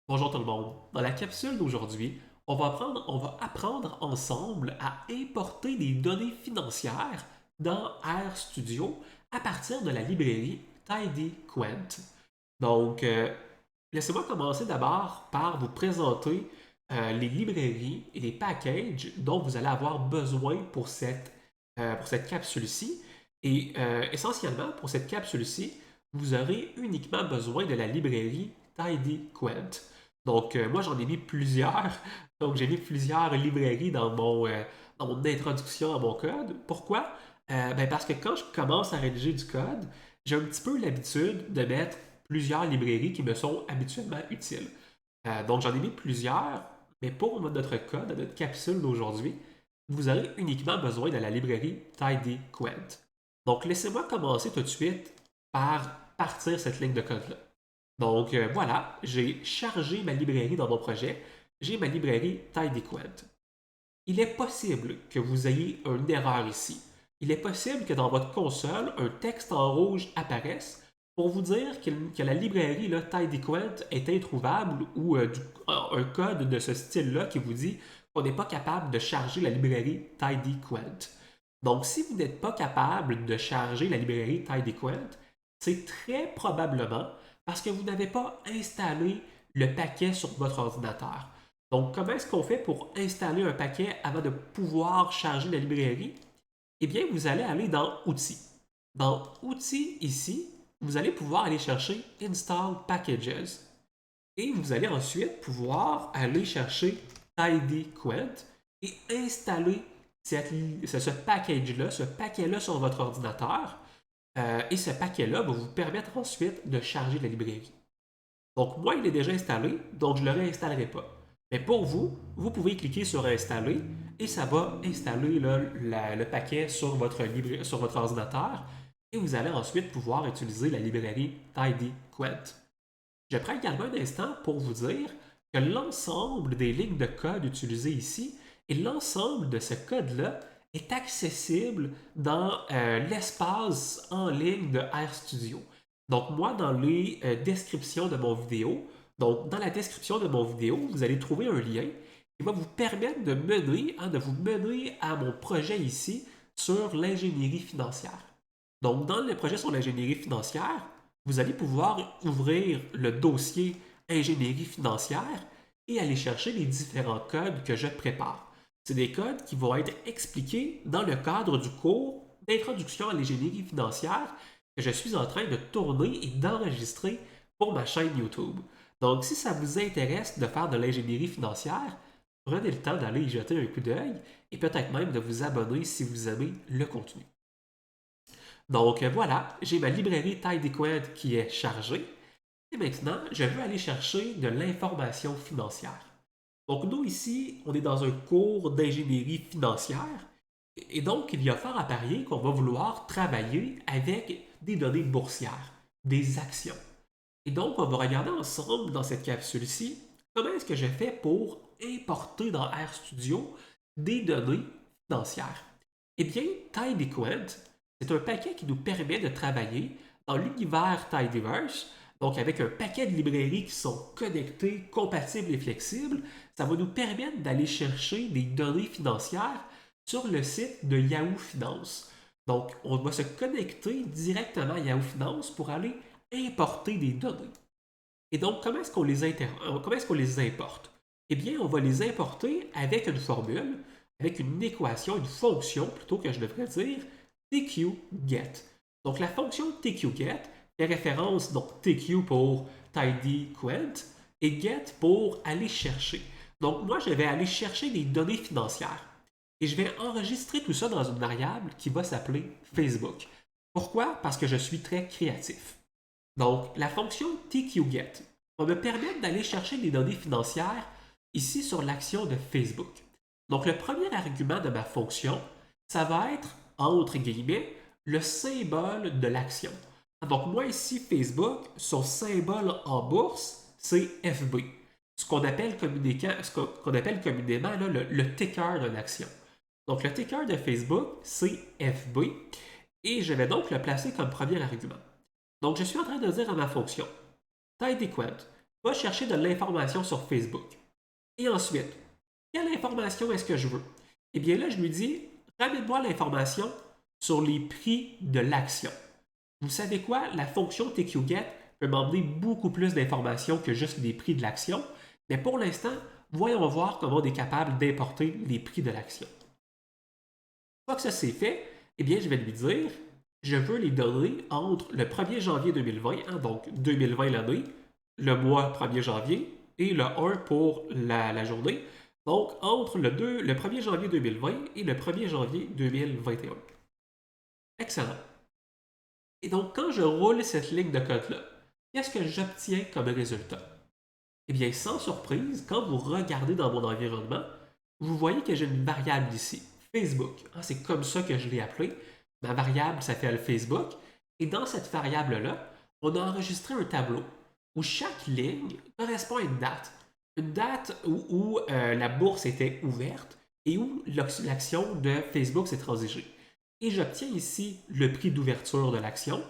Bonjour tout le monde. Dans la capsule d'aujourd'hui, on va apprendre ensemble à importer des données financières dans RStudio à partir de la librairie TidyQuant. Donc, laissez-moi commencer d'abord par vous présenter les librairies et les packages dont vous allez avoir besoin pour cette capsule-ci. Et essentiellement, pour cette capsule-ci, vous aurez uniquement besoin de la librairie TidyQuant. Donc, moi, j'en ai mis plusieurs. Donc, j'ai mis plusieurs librairies dans mon introduction à mon code. Pourquoi? Ben parce que quand je commence à rédiger du code, j'ai un petit peu l'habitude de mettre plusieurs librairies qui me sont habituellement utiles. Donc, j'en ai mis plusieurs, mais pour notre code, notre capsule d'aujourd'hui, vous aurez uniquement besoin de la librairie TidyQuant. Donc, laissez-moi commencer tout de suite par partir cette ligne de code-là. Donc voilà, j'ai chargé ma librairie dans mon projet. J'ai ma librairie TidyQuant. Il est possible que vous ayez une erreur ici. Il est possible que dans votre console, un texte en rouge apparaisse pour vous dire que la librairie là, TidyQuant est introuvable ou un code de ce style-là qui vous dit qu'on n'est pas capable de charger la librairie TidyQuant. Donc, si vous n'êtes pas capable de charger la librairie TidyQuant, c'est très probablement parce que vous n'avez pas installé le paquet sur votre ordinateur. Donc, comment est-ce qu'on fait pour installer un paquet avant de pouvoir charger la librairie? Eh bien, vous allez aller dans Outils. Dans Outils, ici, vous allez pouvoir aller chercher Install Packages et vous allez ensuite pouvoir aller chercher TidyQuant et installer ce package-là, ce paquet-là sur votre ordinateur. Et ce paquet-là va vous permettre ensuite de charger la librairie. Donc, moi, il est déjà installé, donc je ne le réinstallerai pas. Mais pour vous, vous pouvez cliquer sur Installer et ça va installer là, le paquet sur votre ordinateur et vous allez ensuite pouvoir utiliser la librairie TidyQuant. Je prends également un instant pour vous dire que l'ensemble des lignes de code utilisées ici et l'ensemble de ce code-là est accessible dans l'espace en ligne de RStudio. Donc moi, dans les descriptions de mon vidéo, donc dans la description de mon vidéo, vous allez trouver un lien qui va vous permettre de vous mener à mon projet ici sur l'ingénierie financière. Donc dans le projet sur l'ingénierie financière, vous allez pouvoir ouvrir le dossier ingénierie financière et aller chercher les différents codes que je prépare. C'est des codes qui vont être expliqués dans le cadre du cours d'introduction à l'ingénierie financière que je suis en train de tourner et d'enregistrer pour ma chaîne YouTube. Donc, si ça vous intéresse de faire de l'ingénierie financière, prenez le temps d'aller y jeter un coup d'œil et peut-être même de vous abonner si vous aimez le contenu. Donc voilà, j'ai ma librairie TidyQuant qui est chargée. Et maintenant, je veux aller chercher de l'information financière. Donc nous ici, on est dans un cours d'ingénierie financière. Et donc, il y a fort à parier qu'on va vouloir travailler avec des données boursières, des actions. Et donc, on va regarder ensemble dans cette capsule-ci comment est-ce que je fais pour importer dans RStudio des données financières. Eh bien, TidyQuant, c'est un paquet qui nous permet de travailler dans l'univers Tidyverse, donc avec un paquet de librairies qui sont connectées, compatibles et flexibles. Ça va nous permettre d'aller chercher des données financières sur le site de Yahoo Finance. Donc, on va se connecter directement à Yahoo Finance pour aller importer des données. Et donc, comment est-ce qu'on les importe? Eh bien, on va les importer avec une formule, avec une équation, une fonction plutôt que je devrais dire, tqget. Donc, la fonction tqget fait référence, donc tq pour tidyQuant et get pour aller chercher. Donc, moi, je vais aller chercher des données financières et je vais enregistrer tout ça dans une variable qui va s'appeler Facebook. Pourquoi? Parce que je suis très créatif. Donc, la fonction tqget va me permettre d'aller chercher des données financières ici sur l'action de Facebook. Donc, le premier argument de ma fonction, ça va être, entre guillemets, le symbole de l'action. Donc, moi ici, Facebook, son symbole en bourse, c'est FB. Ce qu'on appelle communément là, le ticker d'une action. Donc, le ticker de Facebook, c'est FB. Et je vais donc le placer comme premier argument. Donc, je suis en train de dire à ma fonction, TidyQuant, va chercher de l'information sur Facebook. Et ensuite, quelle information est-ce que je veux? Eh bien là, je lui dis, ramène-moi l'information sur les prix de l'action. Vous savez quoi? La fonction TQGet peut m'emmener beaucoup plus d'informations que juste les prix de l'action, mais pour l'instant, voyons voir comment on est capable d'importer les prix de l'action. Une fois que ça c'est fait, eh bien, je vais lui dire, je veux les données entre le 1er janvier 2020, hein, donc 2020 l'année, le mois 1er janvier, et le 1 pour la journée, donc entre le 1er janvier 2020 et le 1er janvier 2021. Excellent. Et donc, quand je roule cette ligne de code-là, qu'est-ce que j'obtiens comme résultat? Eh bien, sans surprise, quand vous regardez dans mon environnement, vous voyez que j'ai une variable ici, Facebook. Ah, c'est comme ça que je l'ai appelé. Ma variable s'appelle Facebook. Et dans cette variable-là, on a enregistré un tableau où chaque ligne correspond à une date. Une date où la bourse était ouverte et où l'action de Facebook s'est transigée. Et j'obtiens ici le prix d'ouverture de l'action,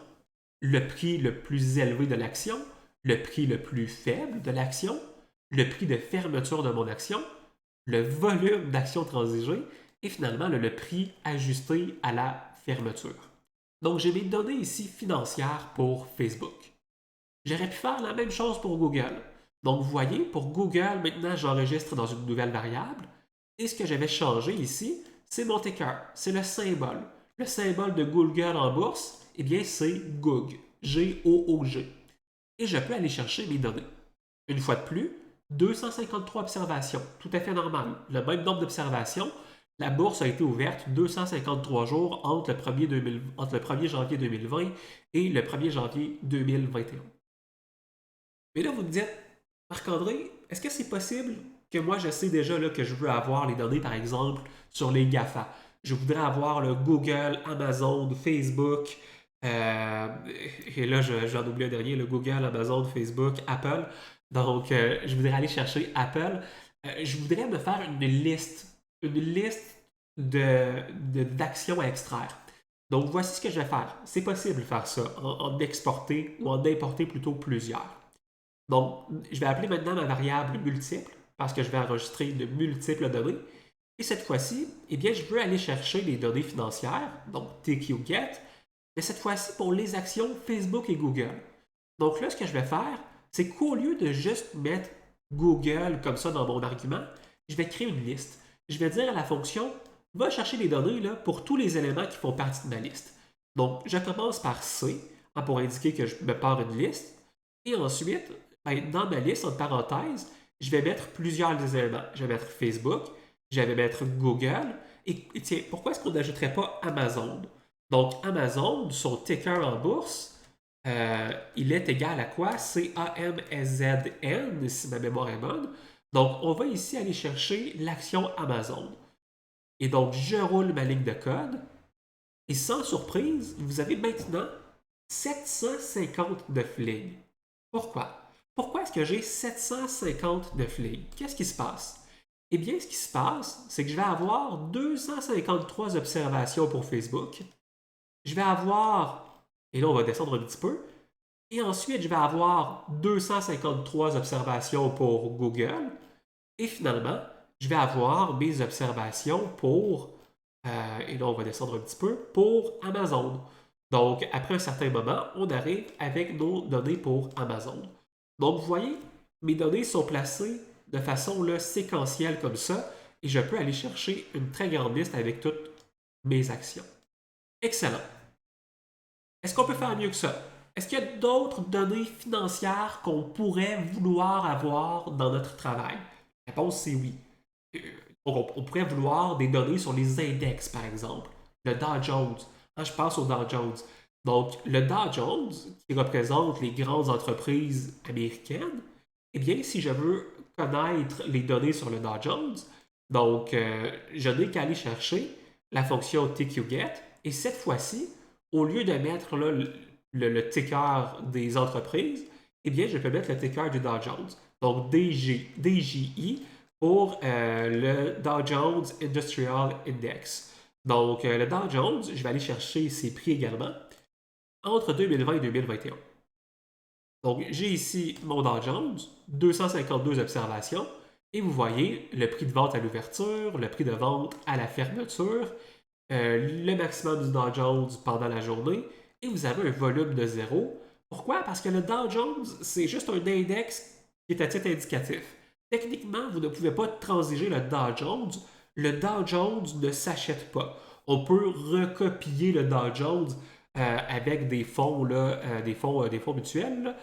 le prix le plus élevé de l'action, le prix le plus faible de l'action, le prix de fermeture de mon action, le volume d'actions transigées et finalement le prix ajusté à la fermeture. Donc j'ai mes données ici financières pour Facebook. J'aurais pu faire la même chose pour Google. Donc vous voyez, pour Google, maintenant j'enregistre dans une nouvelle variable et ce que j'avais changé ici, c'est mon ticker, c'est le symbole. Le symbole de Google en bourse, eh bien c'est GOOG, G-O-O-G. Et je peux aller chercher mes données. Une fois de plus, 253 observations, tout à fait normal. Le même nombre d'observations, la bourse a été ouverte 253 jours entre entre le 1er janvier 2020 et le 1er janvier 2021. Mais là, vous me dites, Marc-André, est-ce que c'est possible que moi, je sais déjà là, que je veux avoir les données, par exemple, sur les GAFA? Je voudrais avoir le Google, Amazon, Facebook, euh, et là, j'en oublie un dernier, le Google, Amazon, Facebook, Apple. Donc, je voudrais aller chercher Apple. Je voudrais me faire une liste d'actions à extraire. Donc, voici ce que je vais faire. C'est possible de faire ça, en exporter ou en importer plutôt plusieurs. Donc, je vais appeler maintenant ma variable multiple parce que je vais enregistrer de multiples données. Et cette fois-ci, eh bien, je veux aller chercher les données financières, donc TQGet, mais cette fois-ci pour les actions Facebook et Google. Donc là, ce que je vais faire, c'est qu'au lieu de juste mettre Google comme ça dans mon argument, je vais créer une liste. Je vais dire à la fonction, va chercher les données là, pour tous les éléments qui font partie de ma liste. Donc, je commence par C pour indiquer que je me pars une liste. Et ensuite, dans ma liste, entre parenthèses, je vais mettre plusieurs éléments. Je vais mettre Facebook, je vais mettre Google. Et tiens, pourquoi est-ce qu'on n'ajouterait pas Amazon? Donc, Amazon, son ticker en bourse, il est égal à quoi? C-A-M-S-Z-N, si ma mémoire est bonne. Donc, on va ici aller chercher l'action Amazon. Et donc, je roule ma ligne de code. Et sans surprise, vous avez maintenant 759 lignes. Pourquoi? Pourquoi est-ce que j'ai 759 lignes? Qu'est-ce qui se passe? Eh bien, ce qui se passe, c'est que je vais avoir 253 observations pour Facebook. Je vais avoir, et là on va descendre un petit peu, et ensuite je vais avoir 253 observations pour Google. Et finalement, je vais avoir mes observations pour, et là on va descendre un petit peu, pour Amazon. Donc, après un certain moment, on arrive avec nos données pour Amazon. Donc, vous voyez, mes données sont placées de façon là, séquentielle comme ça, et je peux aller chercher une très grande liste avec toutes mes actions. Excellent. Est-ce qu'on peut faire mieux que ça? Est-ce qu'il y a d'autres données financières qu'on pourrait vouloir avoir dans notre travail? La réponse, c'est oui. On pourrait vouloir des données sur les index, par exemple. Le Dow Jones. Je pense au Dow Jones. Donc, le Dow Jones, qui représente les grandes entreprises américaines, eh bien, si je veux connaître les données sur le Dow Jones, donc, je n'ai qu'à aller chercher la fonction TQGet, et cette fois-ci, au lieu de mettre là, le ticker des entreprises, eh bien, je peux mettre le ticker du Dow Jones. Donc, DJI pour le Dow Jones Industrial Index. Donc, le Dow Jones, je vais aller chercher ses prix également entre 2020 et 2021. Donc, j'ai ici mon Dow Jones, 252 observations, et vous voyez le prix de vente à l'ouverture, le prix de vente à la fermeture, le maximum du Dow Jones pendant la journée, et vous avez un volume de zéro. Pourquoi? Parce que le Dow Jones, c'est juste un index qui est à titre indicatif. Techniquement, vous ne pouvez pas transiger le Dow Jones. Le Dow Jones ne s'achète pas. On peut recopier le Dow Jones avec des fonds, là, des fonds mutuels, là,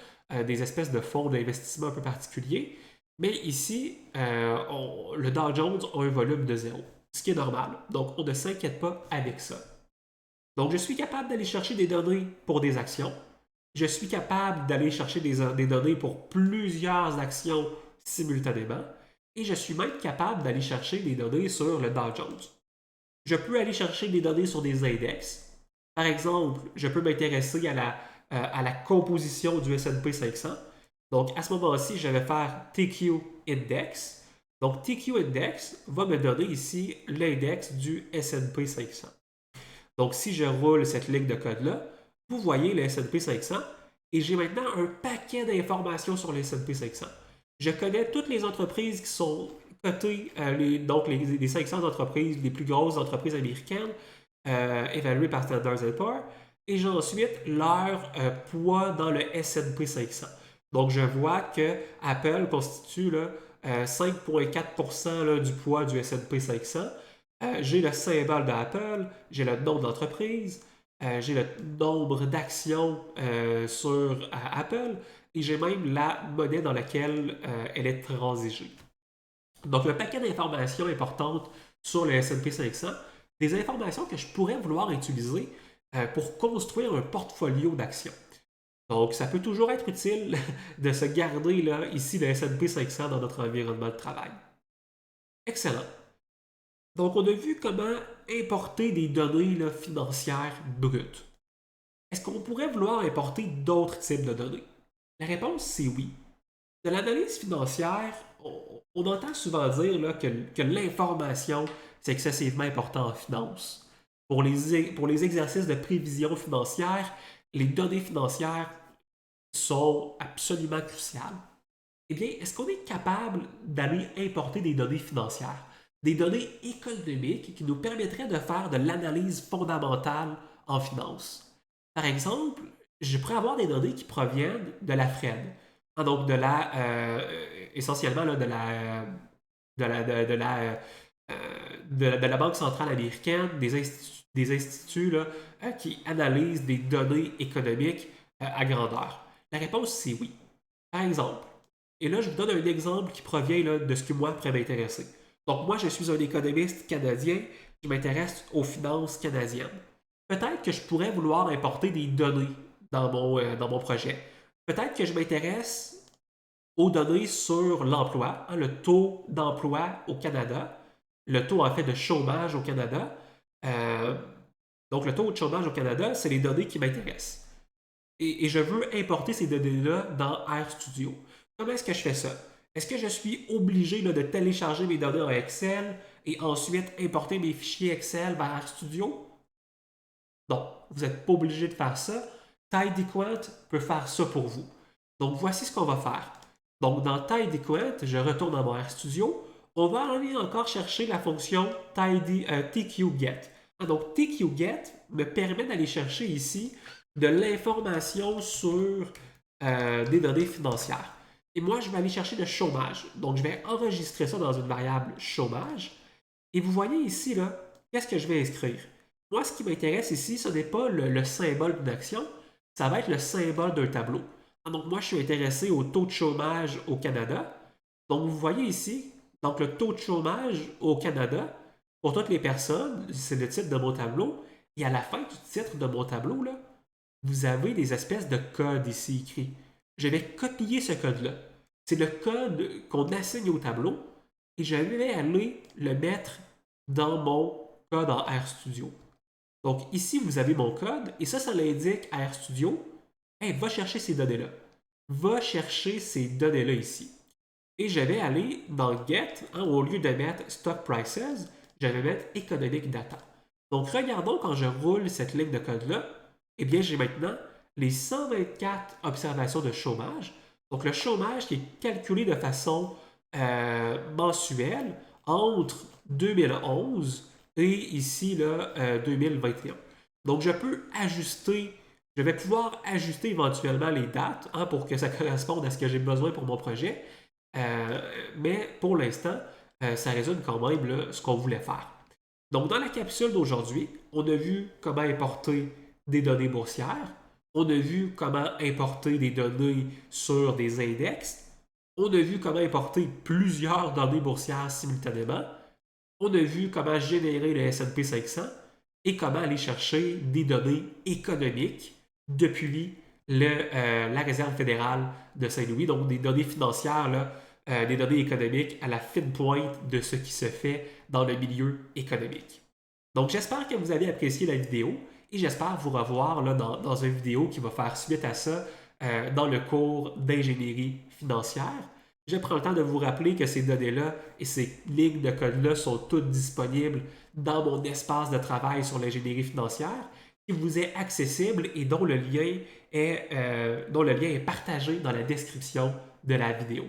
des espèces de fonds d'investissement un peu particuliers. Mais ici, le Dow Jones a un volume de zéro, ce qui est normal. Donc, on ne s'inquiète pas avec ça. Donc, je suis capable d'aller chercher des données pour des actions. Je suis capable d'aller chercher des données pour plusieurs actions simultanément. Et je suis même capable d'aller chercher des données sur le Dow Jones. Je peux aller chercher des données sur des index. Par exemple, je peux m'intéresser à la composition du S&P 500. Donc, à ce moment-ci, je vais faire TQ Index. Donc, TQ Index va me donner ici l'index du S&P 500. Donc, si je roule cette ligne de code-là, vous voyez le S&P 500 et j'ai maintenant un paquet d'informations sur le S&P 500. Je connais toutes les entreprises qui sont cotées, donc les 500 entreprises, les plus grosses entreprises américaines, évaluées par Standard & Poor's, et j'ai ensuite leur poids dans le S&P 500. Donc, je vois que Apple constitue 5,4% du poids du S&P 500. J'ai le symbole d'Apple, j'ai le nom d'entreprise, j'ai le nombre d'actions sur Apple et j'ai même la monnaie dans laquelle elle est transigée. Donc, le paquet d'informations importantes sur le S&P 500, des informations que je pourrais vouloir utiliser pour construire un portfolio d'actions. Donc, ça peut toujours être utile de se garder là, ici le S&P 500 dans notre environnement de travail. Excellent. Donc, on a vu comment importer des données là, financières brutes. Est-ce qu'on pourrait vouloir importer d'autres types de données? La réponse, c'est oui. De l'analyse financière, on entend souvent dire là, que l'information, c'est excessivement important en finance. Pour les exercices de prévision financière, les données financières sont absolument cruciales. Eh bien, est-ce qu'on est capable d'aller importer des données financières, des données économiques qui nous permettraient de faire de l'analyse fondamentale en finance? Par exemple, je pourrais avoir des données qui proviennent de la Fed, donc essentiellement là, de la Banque centrale américaine, des instituts là, qui analysent des données économiques à grandeur. La réponse, c'est oui. Par exemple, et là, je vous donne un exemple qui provient là, de ce qui, moi, pourrait m'intéresser. Donc, moi, je suis un économiste canadien qui m'intéresse aux finances canadiennes. Peut-être que je pourrais vouloir importer des données dans mon projet. Peut-être que je m'intéresse aux données sur l'emploi, hein, le taux d'emploi au Canada, le taux, en fait, de chômage au Canada. Euh, donc, le taux de chômage au Canada, c'est les données qui m'intéressent. Et je veux importer ces données-là dans RStudio. Comment est-ce que je fais ça? Est-ce que je suis obligé là, de télécharger mes données en Excel et ensuite importer mes fichiers Excel vers RStudio? Non, vous n'êtes pas obligé de faire ça. TidyQuant peut faire ça pour vous. Donc, voici ce qu'on va faire. Donc, dans TidyQuant, je retourne dans mon RStudio. On va aller encore chercher la fonction TQGet. Donc, TQGet me permet d'aller chercher ici de l'information sur des données financières. Et moi, je vais aller chercher le chômage. Donc, je vais enregistrer ça dans une variable chômage. Et vous voyez ici, là, qu'est-ce que je vais inscrire? Moi, ce qui m'intéresse ici, ce n'est pas le symbole d'une action, ça va être le symbole d'un tableau. Donc, moi, je suis intéressé au taux de chômage au Canada. Donc, vous voyez ici, donc le taux de chômage au Canada, pour toutes les personnes, c'est le titre de mon tableau. Et à la fin du titre de mon tableau, là, vous avez des espèces de codes ici écrits. Je vais copier ce code-là. C'est le code qu'on assigne au tableau et je vais aller le mettre dans mon code en RStudio. Donc ici, vous avez mon code et ça l'indique à RStudio. Hey, va chercher ces données-là. Va chercher ces données-là ici. Et je vais aller dans Get, hein, au lieu de mettre Stock Prices, je vais mettre Economic Data. Donc regardons quand je roule cette ligne de code-là, eh bien j'ai maintenant les 124 observations de chômage. Donc, le chômage qui est calculé de façon mensuelle entre 2011 et ici, là, 2021. Donc, je vais pouvoir ajuster éventuellement les dates pour que ça corresponde à ce que j'ai besoin pour mon projet. Mais pour l'instant, ça résume quand même là, ce qu'on voulait faire. Donc, dans la capsule d'aujourd'hui, on a vu comment importer des données boursières, on a vu comment importer des données sur des index, on a vu comment importer plusieurs données boursières simultanément, on a vu comment générer le S&P 500 et comment aller chercher des données économiques depuis la Réserve fédérale de Saint-Louis, donc des données financières, là, des données économiques à la fine pointe de ce qui se fait dans le milieu économique. Donc j'espère que vous avez apprécié la vidéo et j'espère vous revoir là, dans une vidéo qui va faire suite à ça dans le cours d'ingénierie financière. Je prends le temps de vous rappeler que ces données-là et ces lignes de code-là sont toutes disponibles dans mon espace de travail sur l'ingénierie financière qui vous est accessible et dont le lien est partagé dans la description de la vidéo.